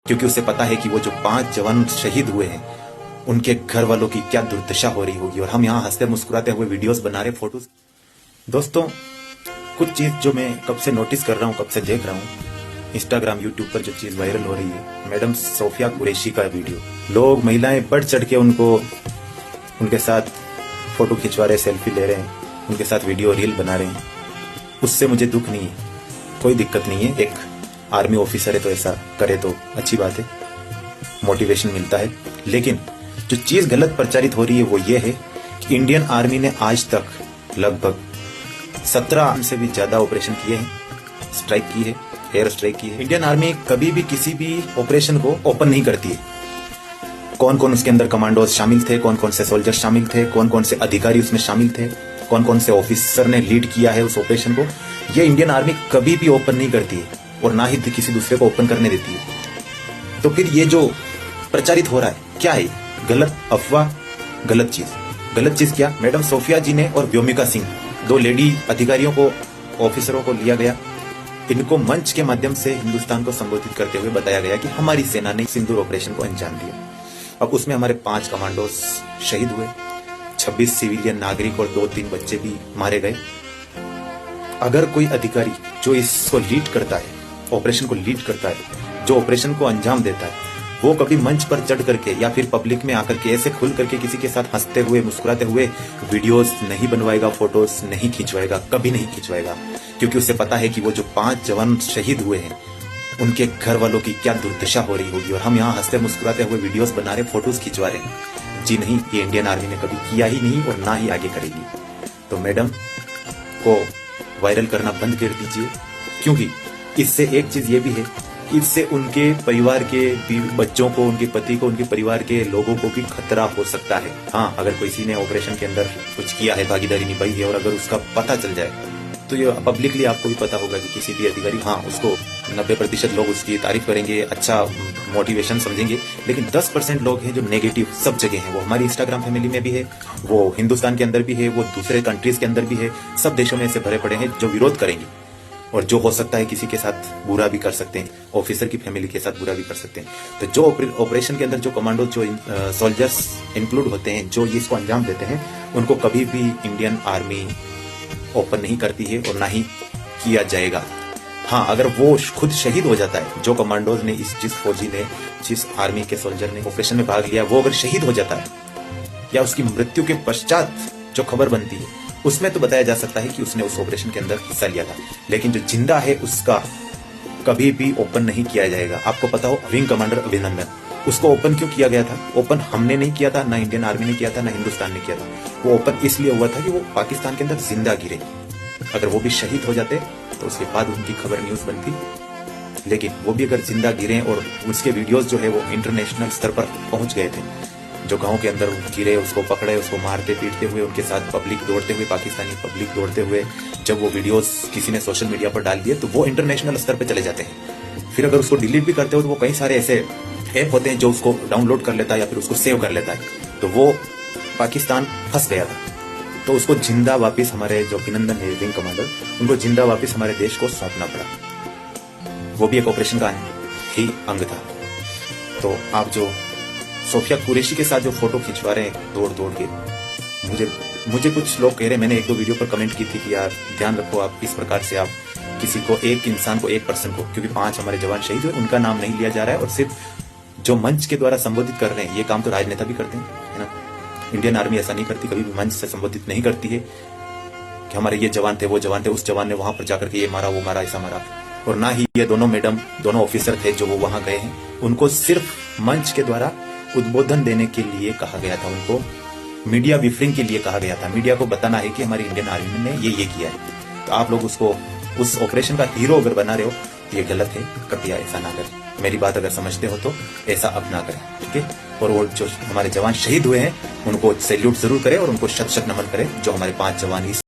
क्योंकि उसे पता है कि वो जो 5 जवान शहीद हुए हैं उनके घर वालों की क्या दुर्दशा हो रही होगी। और हम यहाँ हंसते मुस्कुराते हुए वीडियोस बना रहे, फोटोज। दोस्तों, कुछ चीज जो मैं कब से नोटिस कर रहा हूँ, कब से देख रहा हूँ, इंस्टाग्राम यूट्यूब पर जो चीज वायरल हो रही है, मैडम सोफिया कुरैशी का वीडियो। लोग महिलाएं बढ़ चढ़ के उनके साथ फोटो खिंचवा रहे, सेल्फी ले रहे हैं, उनके साथ वीडियो रील बना रहे हैं। उससे मुझे दुख नहीं है, कोई दिक्कत नहीं है। एक आर्मी ऑफिसर है तो ऐसा करे तो अच्छी बात है, मोटिवेशन मिलता है। लेकिन जो चीज गलत प्रचारित हो रही है वो ये है कि इंडियन आर्मी ने आज तक लगभग 17 से भी ज्यादा ऑपरेशन किए हैं, स्ट्राइक की है, एयर स्ट्राइक की है। इंडियन आर्मी कभी भी किसी भी ऑपरेशन को ओपन नहीं करती है। कौन कौन उसके अंदर कमांडोज शामिल थे, कौन कौन से सोल्जर शामिल थे, कौन कौन से अधिकारी उसमें शामिल थे, कौन कौन से ऑफिसर ने लीड किया है उस ऑपरेशन को, ये इंडियन आर्मी कभी भी ओपन नहीं करती है और ना ही किसी दूसरे को ओपन करने देती है। तो फिर ये जो प्रचारित हो रहा है क्या है? गलत अफवाह, गलत चीज। गलत चीज क्या? मैडम सोफिया जी ने और व्योमिका सिंह, 2 लेडी अधिकारियों को, ऑफिसरों को लिया गया। इनको मंच के माध्यम से हिंदुस्तान को संबोधित करते हुए बताया गया कि हमारी सेना ने सिंदूर ऑपरेशन को अंजाम दिया। अब उसमें हमारे 5 कमांडोज शहीद हुए, 26 सिविलियन नागरिक और 2-3 बच्चे भी मारे गए। अगर कोई अधिकारी जो इसको लीड करता है, ऑपरेशन को लीड करता है, जो ऑपरेशन को अंजाम देता है, वो कभी मंच पर चढ़ करके या फिर पब्लिक में आकर के ऐसे खुल करके किसी के साथ हंसते हुए मुस्कुराते हुए वीडियोस नहीं बनवाएगा, फोटोज नहीं खिंचवाएगा, कभी नहीं खिंचवाएगा। क्योंकि उसे पता है कि वो जो 5 जवान शहीद हुए हैं उनके घर वालों की क्या दुर्दशा हो रही होगी। और हम यहाँ हंसते मुस्कुराते हुए वीडियोस बना रहे, फोटोज खिंचवा रहे हैं। जी नहीं, ये इंडियन आर्मी ने कभी किया ही नहीं और ना ही आगे करेगी। तो मैडम को वायरल करना बंद कर दीजिए, क्योंकि इससे एक चीज ये भी है, इससे उनके परिवार के बच्चों को, उनके पति को, उनके परिवार के लोगों को भी खतरा हो सकता है। हाँ, अगर किसी ने ऑपरेशन के अंदर कुछ किया है, भागीदारी निभाई है, और अगर उसका पता चल जाए तो ये पब्लिकली आपको भी पता होगा कि किसी भी अधिकारी, हाँ, उसको 90% लोग उसकी तारीफ करेंगे, अच्छा मोटिवेशन समझेंगे। लेकिन 10% लोग हैं जो नेगेटिव सब जगह हैं। वो हमारी इंस्टाग्राम फैमिली में भी है, वो हिंदुस्तान के अंदर भी है, वो दूसरे कंट्रीज के अंदर भी है, सब देशों में ऐसे भरे पड़े हैं जो विरोध करेंगे और जो हो सकता है किसी के साथ बुरा भी कर सकते हैं, ऑफिसर की फैमिली के साथ बुरा भी कर सकते हैं। तो जो ऑपरेशन के अंदर जो कमांडो, जो सोल्जर्स इंक्लूड होते हैं, जो इसको अंजाम देते हैं, उनको कभी भी इंडियन आर्मी ओपन नहीं करती है और ना ही किया जाएगा। हाँ, अगर वो खुद शहीद हो जाता है, जो कमांडोज ने, जिस फौजी ने, जिस आर्मी के सोल्जर ने ऑपरेशन में भाग लिया, वो अगर शहीद हो जाता है या उसकी मृत्यु के पश्चात जो खबर बनती है उसमें तो बताया जा सकता है कि उसने उस ऑपरेशन के अंदर हिस्सा लिया था। लेकिन जो जिंदा है उसका कभी भी ओपन नहीं किया जाएगा। आपको पता हो, विंग कमांडर अभिनंदन, उसको ओपन क्यों किया गया था? ओपन हमने नहीं किया था, ना इंडियन आर्मी ने किया था, ना हिंदुस्तान ने किया था। वो ओपन इसलिए हुआ था कि वो पाकिस्तान के अंदर जिंदा गिरे। अगर वो भी शहीद हो जाते तो उसके बाद उनकी खबर न्यूज बनती। लेकिन वो भी अगर जिंदा गिरे, और उसके वीडियोस जो है वो इंटरनेशनल स्तर पर पहुंच गए थे, जो गांव के अंदर गिरे, उसको पकड़े, उसको मारते पीटते हुए, उनके साथ पब्लिक दौड़ते हुए, पाकिस्तानी पब्लिक दौड़ते हुए, जब वो वीडियोस किसी ने सोशल मीडिया पर डाल दिए तो वो इंटरनेशनल स्तर पर चले जाते हैं। फिर अगर उसको डिलीट भी करते हो तो वो कई सारे ऐसे ऐप होते हैं जो उसको डाउनलोड कर लेता है या फिर उसको सेव कर लेता है। तो वो पाकिस्तान फंस गया था, तो उसको जिंदा वापस, हमारे जो अभिनंदन है विंग कमांडर, उनको जिंदा वापस हमारे देश को सौंपना पड़ा। वो भी एक ऑपरेशन का ही अंग था। तो आप जो सोफिया कुरैशी के साथ जो फोटो खिंचवा रहे हैं दौड़ दौड़ के, मुझे कुछ लोग कह रहे हैं, मैंने 1-2 वीडियो पर कमेंट की थी कि यार ध्यान रखो, आप इस प्रकार से आप किसी को, एक इंसान को, एक पर्सन को, क्योंकि 5 हमारे जवान शहीद हुए, उनका नाम नहीं लिया जा रहा है, और सिर्फ जो मंच के द्वारा संबोधित कर रहे हैं, ये काम तो राजनेता भी करते हैं, है ना। इंडियन आर्मी ऐसा नहीं करती, कभी भी मंच से संबोधित नहीं करती है कि हमारे ये जवान थे, वो जवान थे, उस जवान ने वहां पर जाकर के ये मारा, वो मारा, ऐसा मारा। और ना ही ये दोनों मैडम, दोनों ऑफिसर थे जो वो वहां गए हैं, उनको सिर्फ मंच के द्वारा उद्बोधन देने के लिए कहा गया था, उनको मीडिया ब्रीफिंग के लिए कहा गया था। मीडिया को बताना है कि हमारी इंडियन आर्मी ने ये किया है। तो आप लोग उसको, उस ऑपरेशन का हीरो अगर बना रहे हो तो ये गलत है, कृपया ऐसा ना करें। मेरी बात अगर समझते हो तो ऐसा अब ना करें, ठीक है। और वो जो हमारे जवान शहीद हुए हैं उनको सैल्यूट जरूर करें और उनको शत शत नमन करें, जो हमारे 5 जवान इस